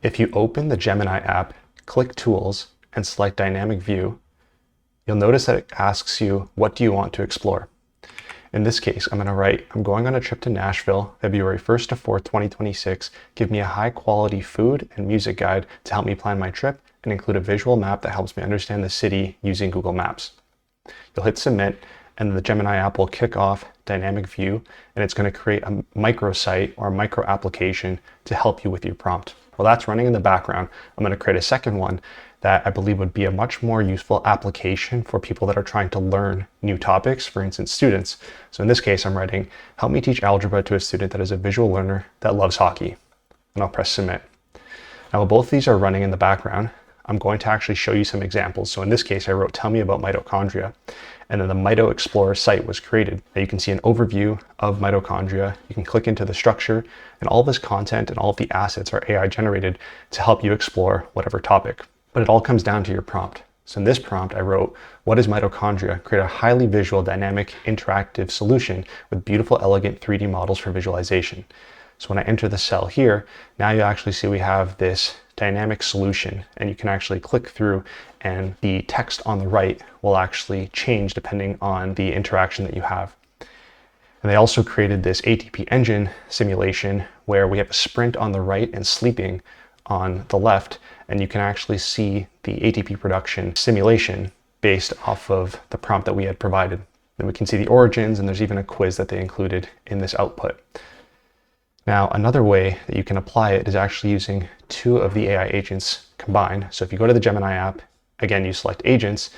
If you open the Gemini app, click Tools, and select Dynamic View, you'll notice that it asks you, what do you want to explore? In this case, I'm going to write, I'm going on a trip to Nashville, February 1st to 4th, 2026. Give me a high quality food and music guide to help me plan my trip and include a visual map that helps me understand the city using Google Maps. You'll hit submit and the Gemini app will kick off Dynamic View, and it's going to create a microsite or a micro application to help you with your prompt. While that's running in the background, I'm going to create a second one that I believe would be a much more useful application for people that are trying to learn new topics, for instance, students. So in this case, I'm writing, help me teach algebra to a student that is a visual learner that loves hockey. And I'll press submit. Now, while both of these are running in the background, I'm going to actually show you some examples. So in this case, I wrote, tell me about mitochondria. And then the Mito Explorer site was created. Now you can see an overview of mitochondria. You can click into the structure, and all this content and all of the assets are AI generated to help you explore whatever topic. But it all comes down to your prompt. So in this prompt, I wrote, what is mitochondria? Create a highly visual, dynamic, interactive solution with beautiful, elegant 3D models for visualization. So when I enter the cell here, now you actually see we have this dynamic solution, and you can actually click through and the text on the right will actually change depending on the interaction that you have. And they also created this ATP engine simulation where we have a sprint on the right and sleeping on the left, and you can actually see the ATP production simulation based off of the prompt that we had provided. Then we can see the origins, and there's even a quiz that they included in this output. Now, another way that you can apply it is actually using two of the AI agents combined. So if you go to the Gemini app, again, you select agents,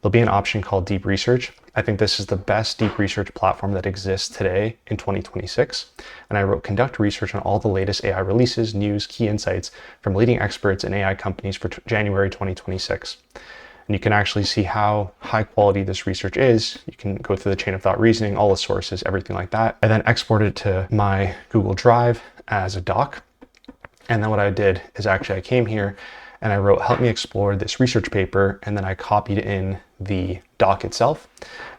there'll be an option called Deep Research. I think this is the best deep research platform that exists today in 2026. And I wrote, conduct research on all the latest AI releases, news, key insights from leading experts and AI companies for January 2026. And you can actually see how high quality this research is. You can go through the chain of thought reasoning, all the sources, everything like that. I then exported it to my Google Drive as a doc. And then what I did is actually I came here and I wrote, help me explore this research paper. And then I copied in the doc itself.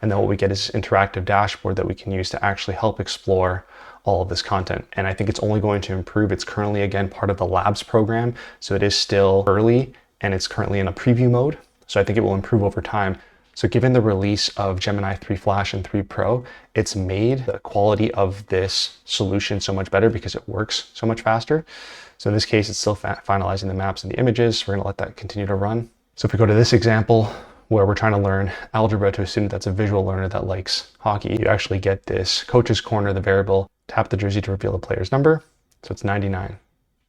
And then what we get is this interactive dashboard that we can use to actually help explore all of this content. And I think it's only going to improve. It's currently, again, part of the labs program. So it is still early and it's currently in a preview mode. So I think it will improve over time. So given the release of Gemini 3 Flash and 3 Pro, it's made the quality of this solution so much better because it works so much faster. So in this case, it's still finalizing the maps and the images. We're gonna let that continue to run. So if we go to this example where we're trying to learn algebra to a student that's a visual learner that likes hockey, you actually get this coach's corner, the variable, tap the jersey to reveal the player's number. So it's 99.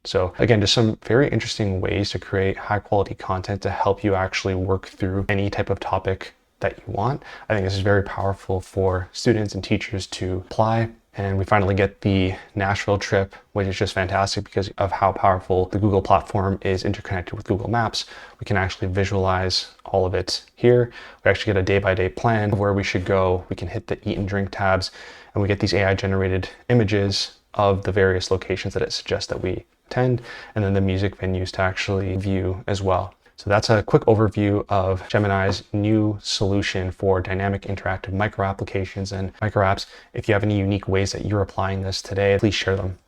So again, just some very interesting ways to create high quality content to help you actually work through any type of topic that you want. I think this is very powerful for students and teachers to apply. And we finally get the Nashville trip, which is just fantastic because of how powerful the Google platform is interconnected with Google Maps. We can actually visualize all of it here. We actually get a day-by-day plan of where we should go. We can hit the eat and drink tabs, and we get these AI generated images of the various locations that it suggests that we attend, and then the music venues to actually view as well. So that's a quick overview of Gemini's new solution for dynamic interactive micro applications and micro apps. If you have any unique ways that you're applying this today, please share them.